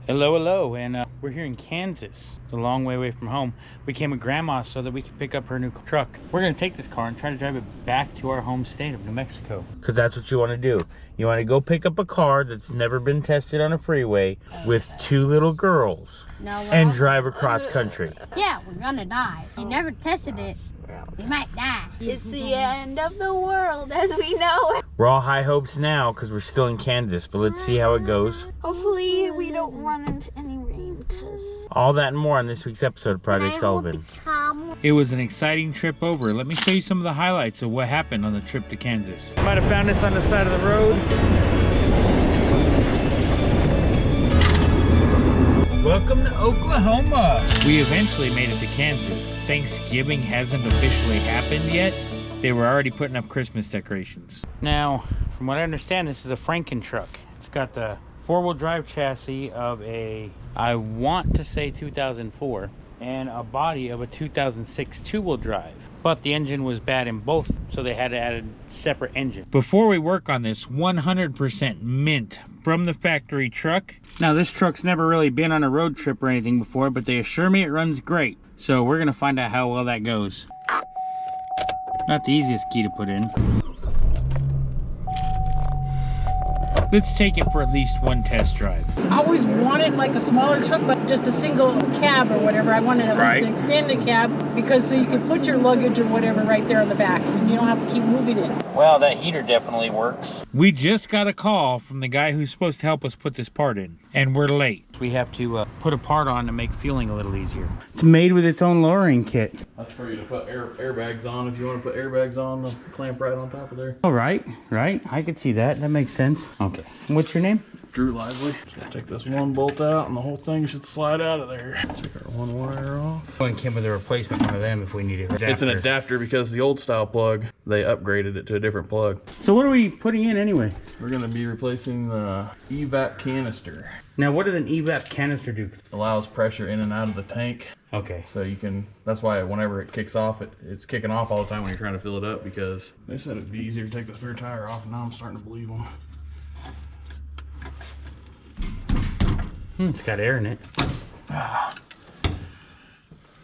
Hello, and we're here in Kansas. It's a long way away from home. We came with Grandma so that we could pick up her new truck. We're gonna take this car and try to drive it back to our home state of New Mexico. Because that's what you want to do. You want to go pick up a car that's never been tested on a freeway with two little girls and drive across country. Yeah, we're gonna die. You never tested it. We might die. It's the end of the world as we know it. We're all high hopes now because we're still in Kansas, but let's see how it goes. Hopefully we don't run into any rain, because... All that and more on this week's episode of Project Sullivan. It was an exciting trip over. Let me show you some of the highlights of what happened on the trip to Kansas. You might have found us on the side of the road. Welcome to Oklahoma. We eventually made it to Kansas. Thanksgiving hasn't officially happened yet. They were already putting up Christmas decorations. Now, from what I understand, this is a Franken-truck. It's got the four-wheel drive chassis of a, I want to say 2004, and a body of a 2006 two-wheel drive. But the engine was bad in both, so they had to add a separate engine. Before we work on this, 100% mint from the factory truck. Now, this truck's never really been on a road trip or anything before, but they assure me it runs great. So we're gonna find out how well that goes. Not the easiest key to put in. Let's take it for at least one test drive. I always wanted like a smaller truck, but just a single cab or whatever. I wanted at least an extended cab, because so you could put your luggage or whatever right there on the back and you don't have to keep moving it. Well, that heater definitely works. We just got a call from the guy who's supposed to help us put this part in, and we're late. We have to put a part on to make fueling a little easier. It's made with its own lowering kit. That's for you to put airbags on if you want to put airbags on, the clamp right on top of there. All right. I could see that. That makes sense. Okay. What's your name? Drew Lively. Take this one bolt out and the whole thing should slide out of there. Take our one wire off. Going came with a replacement one of them if we need it. It's an adapter because the old style plug, they upgraded it to a different plug. So what are we putting in anyway? We're going to be replacing the evap canister. Now, what does an evap canister do? Allows pressure in and out of the tank. Okay. So you can, that's why whenever it kicks off, it's kicking off all the time when you're trying to fill it up, because they said it'd be easier to take the spare tire off, and now I'm starting to believe them. It's got air in it.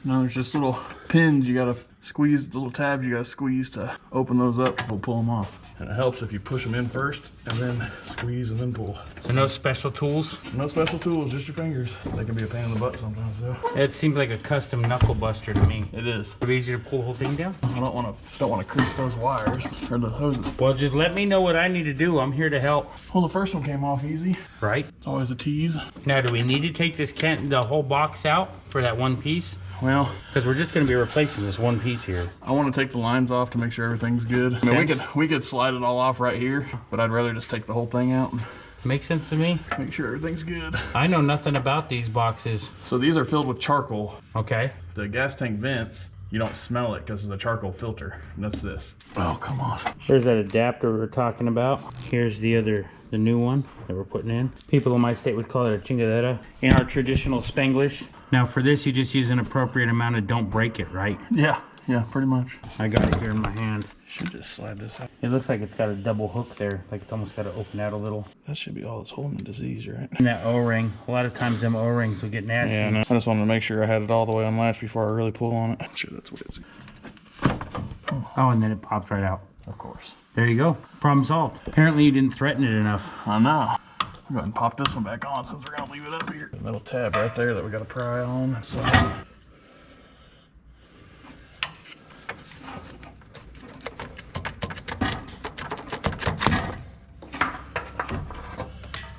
No, there's just little pins you gotta squeeze, little tabs you gotta squeeze to open those up. We'll pull them off. And it helps if you push them in first and then squeeze and then pull. So no special tools? No special tools, just your fingers. They can be a pain in the butt sometimes though. It seems like a custom knuckle buster to me. It is. Would it be easier to pull the whole thing down? I don't want to crease those wires or the hoses. Well, just let me know what I need to do. I'm here to help. Well, the first one came off easy. Right. It's always a tease. Now, do we need to take this the whole box out for that one piece? Well, because we're just going to be replacing this one piece here. I want to take the lines off to make sure everything's good. I mean, we could slide it all off right here, but I'd rather just take the whole thing out. Makes sense to me. Make sure everything's good. I know nothing about these boxes. So these are filled with charcoal. Okay. The gas tank vents, you don't smell it because of the charcoal filter. And that's this. Oh, come on. There's that adapter we were talking about. Here's the new one that we're putting in. People in my state would call it a chingadera in our traditional Spanglish. Now for this, you just use an appropriate amount of don't break it, right? Yeah, pretty much. I got it here in my hand. Should just slide this out. It looks like it's got a double hook there, like it's almost got to open out a little. That should be all that's holding the disease, right? And that O-ring, a lot of times them O-rings will get nasty. Yeah, no, I just wanted to make sure I had it all the way unlatched before I really pull on it. I'm sure that's what it is. Oh, and then it pops right out. Of course. There you go. Problem solved. Apparently you didn't threaten it enough. I know. Go ahead and pop this one back on since we're gonna leave it up here. A little tab right there that we gotta pry on. So.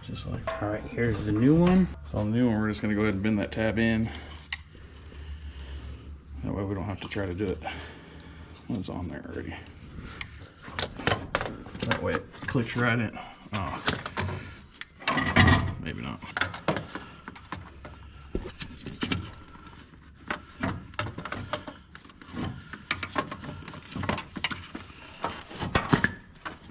Just like. All right, here's the new one. So on the new one, we're just gonna go ahead and bend that tab in. That way we don't have to try to do it. It's on there already. That way it clicks right in. Oh. Maybe not. I'm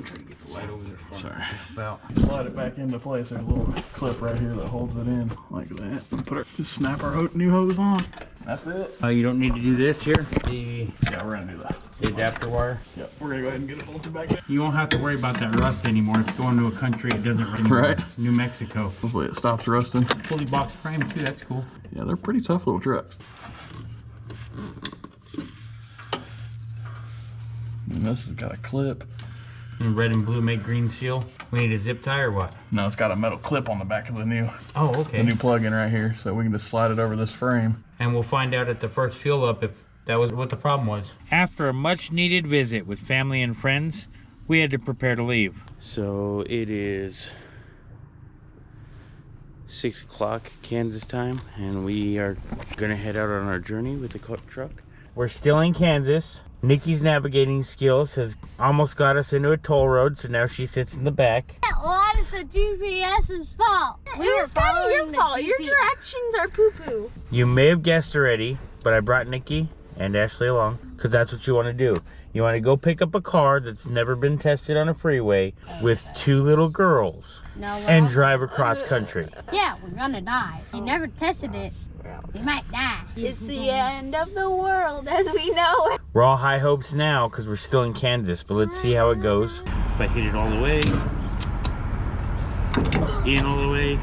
trying to get the light over there for Sorry. About. You slide it back into place. There's a little clip right here that holds it in like that. Just snap our new hose on. That's it. You don't need to do this here. Yeah, we're gonna do that. The adapter wire. Yep, we're gonna go ahead and get it bolted back in. You won't have to worry about that rust anymore. It's going to a country it doesn't rust anymore. Right. New Mexico. Hopefully it stops rusting. Fully box frame too, that's cool. Yeah, they're pretty tough little trucks. And this has got a clip. And red and blue make green seal. We need a zip tie or what? No, it's got a metal clip on the back of the new Okay. plug-in right here, so we can just slide it over this frame. And we'll find out at the first fuel up if that was what the problem was. After a much needed visit with family and friends, we had to prepare to leave. So it is 6 o'clock Kansas time, and we are gonna head out on our journey with the truck. We're still in Kansas. Nikki's navigating skills has almost got us into a toll road, so now she sits in the back. Well, it's the GPS's fault. We were following your fault. Your directions are poo-poo. You may have guessed already, but I brought Nikki and Ashley along because that's what you want to do. You want to go pick up a car that's never been tested on a freeway with 2 little girls and drive across country. Yeah, we're gonna die. You never tested it. You might die. It's the end of the world as we know it. We're all high hopes now because we're still in Kansas, but let's see how it goes. If I hit it all the way, in all the way.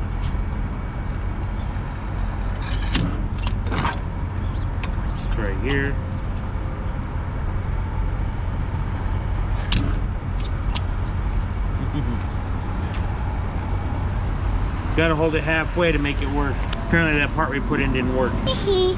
It's right here. Gotta hold it halfway to make it work. Apparently that part we put in didn't work. It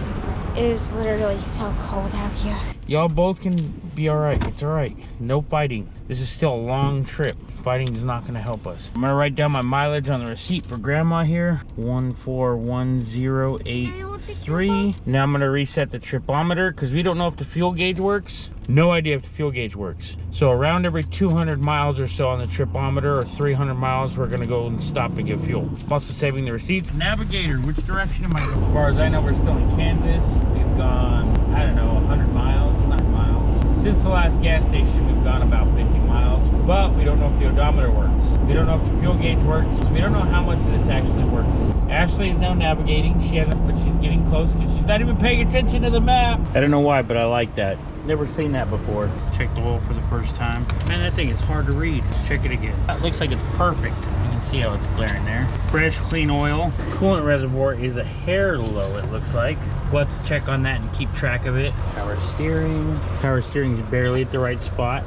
is literally so cold out here. Y'all both can be all right. It's all right. No fighting. This is still a long trip. Fighting is not going to help us. I'm going to write down my mileage on the receipt for Grandma here. 141083. Now I'm going to reset the tripometer because we don't know if the fuel gauge works. No idea if the fuel gauge works. So around every 200 miles or so on the tripometer, or 300 miles, we're going to go and stop and get fuel. I'm also saving the receipts. Navigator, which direction am I going? As far as I know, we're still in Kansas. We've gone, I don't know, 100 miles, 9 miles. Since the last gas station, we've gone about 50 miles, but we don't know if the odometer works. We don't know if the fuel gauge works. We don't know how much of this actually works. Ashley is now navigating. She hasn't, but she's getting close because she's not even paying attention to the map. I don't know why, but I like that. Never seen that before. Check the oil for the first time. Man, that thing is hard to read. Let's check it again. That looks like it's perfect. You can see how it's glaring there. Fresh, clean oil. Coolant reservoir is a hair low, it looks like. We'll have to check on that and keep track of it. Power steering. Power steering is barely at the right spot.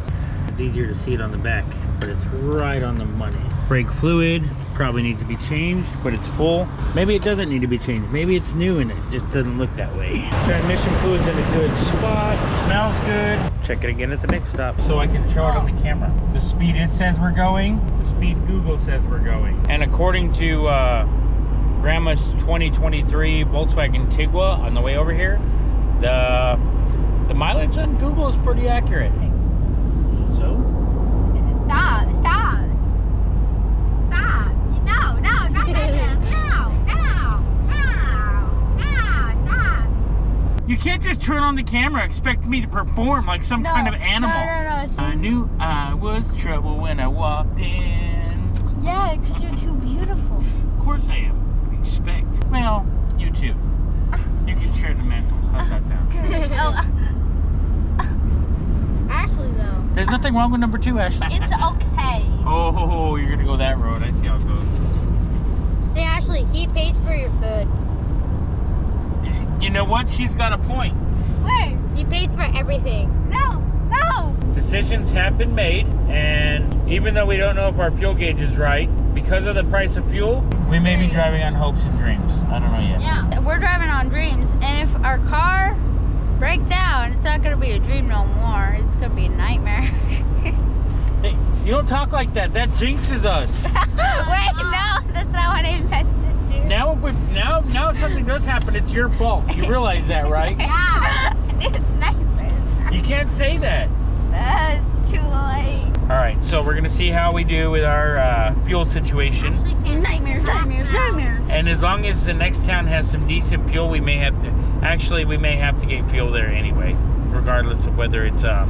It's easier to see it on the back, but it's right on the money. Brake fluid probably needs to be changed, but it's full. Maybe it doesn't need to be changed. Maybe it's new and it just doesn't look that way. Transmission fluid's in a good spot. Smells good. Check it again at the next stop so I can show it on the camera. The speed it says we're going, the speed Google says we're going. And according to Grandma's 2023 Volkswagen Tiguan on the way over here, the mileage on Google is pretty accurate. So? Stop. No, not this. No, stop. You can't just turn on the camera and expect me to perform like some kind of animal. No. I knew I was trouble when I walked in. Yeah, because you're too beautiful. Of course I am. What do you expect? Well, you too. You can share the mantle. How's that sound? Ashley, though. There's nothing wrong with number 2, Ashley. It's okay. Oh, you're gonna go that road. I see how it goes. Hey, Ashley, he pays for your food. You know what? She's got a point. Where? He pays for everything. No. Decisions have been made, and even though we don't know if our fuel gauge is right, because of the price of fuel, we may be driving on hopes and dreams. I don't know yet. Yeah, we're driving on dreams, and if our car breaks down, it's not gonna be a dream no more. It's gonna be a nightmare. Hey, you don't talk like that. That jinxes us. Wait, no, that's not what I meant to do. Now if something does happen, it's your fault. You realize that, right? Yeah, it's nightmares. You can't say that. It's too late. All right, so we're gonna see how we do with our fuel situation. Nightmares. And as long as the next town has some decent fuel, we may have to get fuel there anyway, regardless of whether it's a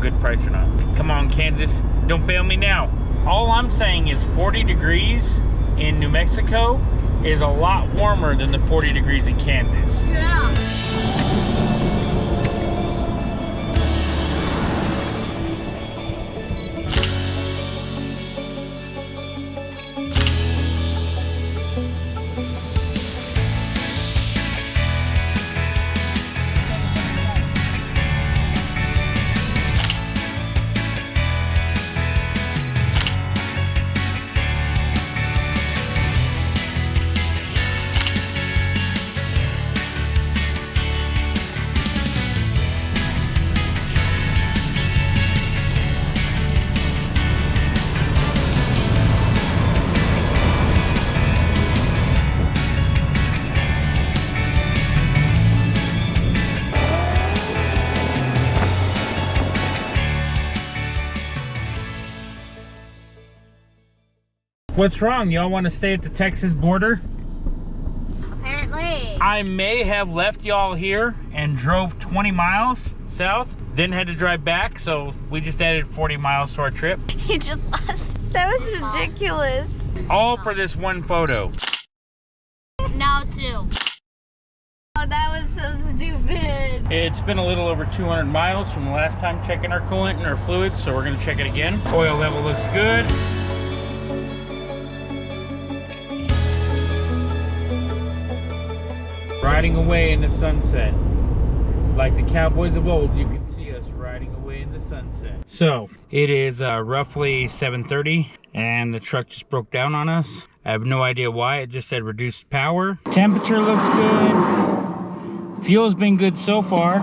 good price or not. Come on, Kansas, don't fail me now. All I'm saying is 40 degrees in New Mexico is a lot warmer than the 40 degrees in Kansas. Yeah. What's wrong? Y'all want to stay at the Texas border? Apparently. I may have left y'all here and drove 20 miles south, then had to drive back, so we just added 40 miles to our trip. You just lost. That was ridiculous. All for this one photo. No, 2. Oh, that was so stupid. It's been a little over 200 miles from the last time checking our coolant and our fluids, so we're gonna check it again. Oil level looks good. Riding away in the sunset. Like the cowboys of old, you can see us riding away in the sunset. So, it is roughly 7:30, and the truck just broke down on us. I have no idea why, it just said reduced power. Temperature looks good. Fuel's been good so far.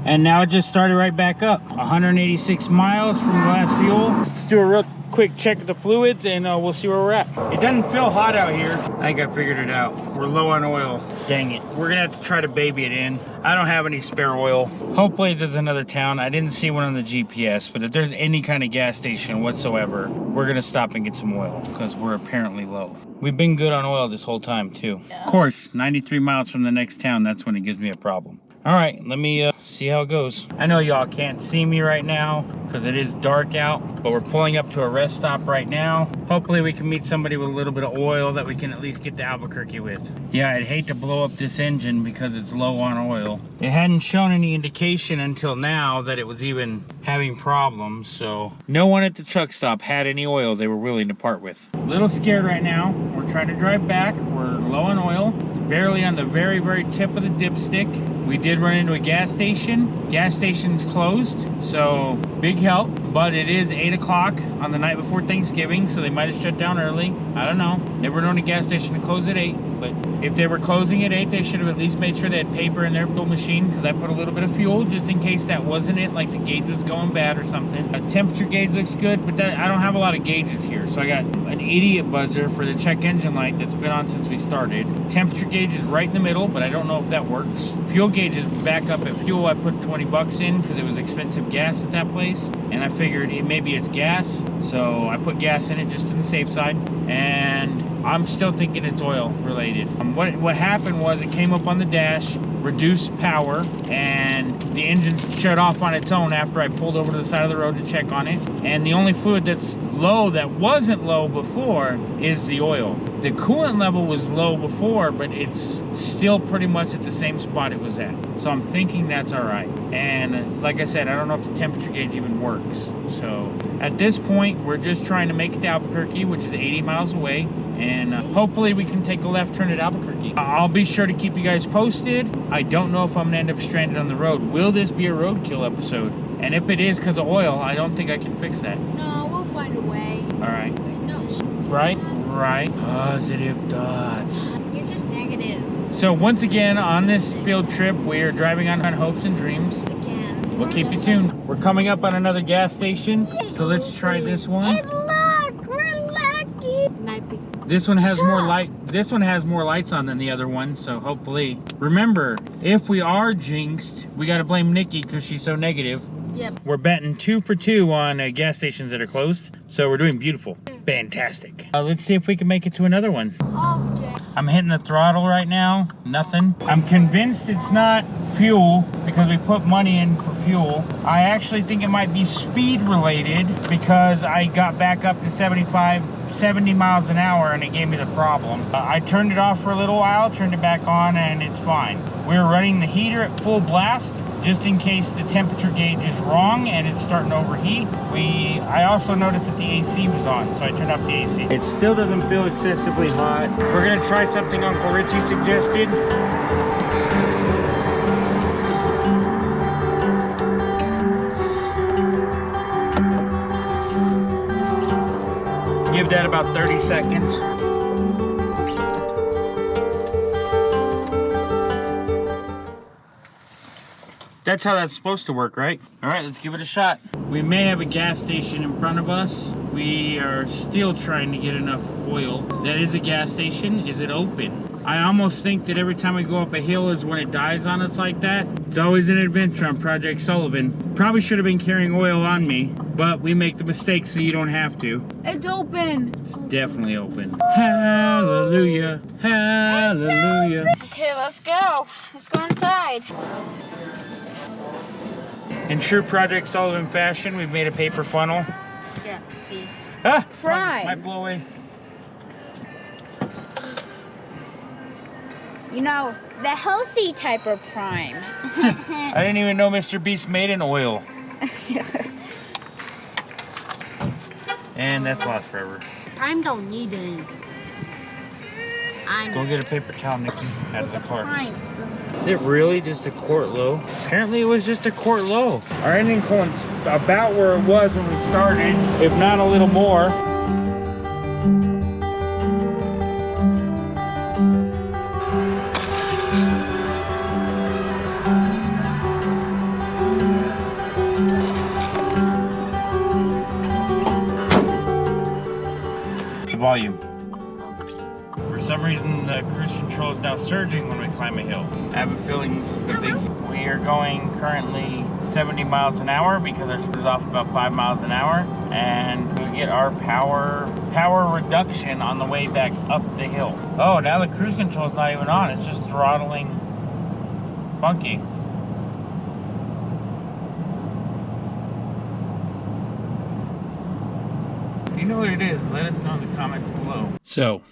And now it just started right back up. 186 miles from the last fuel. Let's do a real quick check of the fluids and we'll see where we're at. It doesn't feel hot out here. I think I figured it out. We're low on oil. Dang it. We're gonna have to try to baby it in. I don't have any spare oil. Hopefully there's another town. I didn't see one on the GPS, but if there's any kind of gas station whatsoever, we're gonna stop and get some oil because we're apparently low. We've been good on oil this whole time too. Of course, 93 miles from the next town, that's when it gives me a problem. All right, let me see how it goes. I know y'all can't see me right now because it is dark out, but we're pulling up to a rest stop right now. Hopefully we can meet somebody with a little bit of oil that we can at least get to Albuquerque with. Yeah, I'd hate to blow up this engine because it's low on oil. It hadn't shown any indication until now that it was even having problems, so no one at the truck stop had any oil they were willing to part with. A little scared right now. We're trying to drive back. We're low on oil. It's barely on the very, very tip of the dipstick. We did run into a gas station. Gas station's closed, so big help. But it is 8 o'clock on the night before Thanksgiving, so they might have shut down early. I don't know. Never known a gas station to close at 8, but if they were closing at 8, they should have at least made sure they had paper in their fuel machine, because I put a little bit of fuel just in case that wasn't it, like the gauge was going bad or something. A temperature gauge looks good, but I don't have a lot of gauges here, so I got an idiot buzzer for the check engine light that's been on since we started. Temperature gauge is right in the middle, but I don't know if that works. Fuel gauge is back up at fuel. I put 20 bucks in because it was expensive gas at that place, and I figured maybe it's gas, so I put gas in it just on the safe side, and I'm still thinking it's oil related. What happened was it came up on the dash, reduced power, and the engine shut off on its own after I pulled over to the side of the road to check on it. And the only fluid that's low that wasn't low before is the oil. The coolant level was low before, but it's still pretty much at the same spot it was at. So I'm thinking that's all right. And like I said, I don't know if the temperature gauge even works. So at this point, we're just trying to make it to Albuquerque, which is 80 miles away. And hopefully we can take a left turn at Albuquerque. I'll be sure to keep you guys posted. I don't know if I'm gonna end up stranded on the road. Will this be a roadkill episode? And if it is because of oil, I don't think I can fix that. No, we'll find a way. All right. No, Right? Positive thoughts. You're just negative. So once again, on this field trip, we are driving on hopes and dreams. Again. We'll keep you tuned. We're coming up on another gas station, so let's try this one. And look, we're lucky. Might be. This one has more light. This one has more lights on than the other one, so hopefully. Remember, if we are jinxed, we gotta blame Nikki because she's so negative. Yep. We're betting 2 for 2 on gas stations that are closed, so we're doing beautiful. Fantastic. Let's see if we can make it to another one. Oh, dang. I'm hitting the throttle right now. Nothing. I'm convinced it's not fuel because we put money in for fuel. I actually think it might be speed related because I got back up to 70 miles an hour and it gave me the problem. I turned it off for a little while, turned it back on, and it's fine. We're running the heater at full blast just in case the temperature gauge is wrong and it's starting to overheat. I also noticed that the AC was on, so I turned off the AC. It still doesn't feel excessively hot. We're gonna try something Uncle Richie suggested. Give that about 30 seconds. That's how that's supposed to work, right? All right, let's give it a shot. We may have a gas station in front of us. We are still trying to get enough oil. That is a gas station. Is it open? I almost think that every time we go up a hill is when it dies on us like that. It's always an adventure on Project Sullivan. Probably should have been carrying oil on me, but we make the mistake so you don't have to. It's open. It's definitely open. Hallelujah, hallelujah. Okay, let's go. Let's go inside. In true Project Sullivan fashion, we've made a paper funnel. Yeah. Ah! Fry. Might blow away. You know, the healthy type of prime. I didn't even know Mr. Beast made an oil. And that's lost forever. Prime don't need any. I Go get a paper towel, Nikki, out of the car. Primes. Is it really just a quart low? Apparently it was just a quart low. Our ending point's about where it was when we started, if not a little more. The volume. For some reason, the cruise control is now surging when we climb a hill. I have a feeling this is the big. We are going currently 70 miles an hour because our speed is off about 5 miles an hour, and we get our power reduction on the way back up the hill. Oh, now the cruise control is not even on; it's just throttling funky. If you know what it is, let us know in the comments below. So,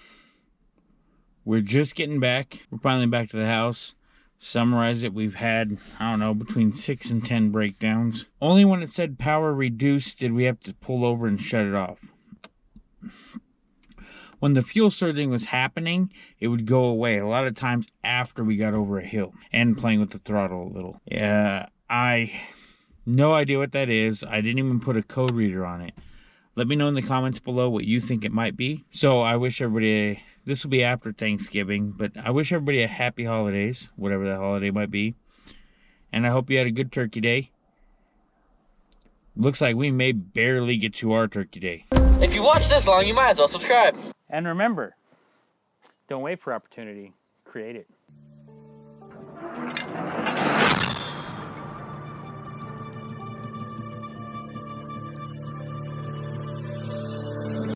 we're just getting back. We're finally back to the house. Summarize it, we've had, I don't know, between 6 and 10 breakdowns. Only when it said power reduced did we have to pull over and shut it off. When the fuel surging was happening, it would go away a lot of times after we got over a hill and playing with the throttle a little. Yeah, no idea what that is. I didn't even put a code reader on it. Let me know in the comments below what you think it might be. So I wish everybody, this will be after Thanksgiving, but I wish everybody a happy holidays, whatever that holiday might be. And I hope you had a good turkey day. Looks like we may barely get to our turkey day. If you watch this long, you might as well subscribe. And remember, don't wait for opportunity, create it.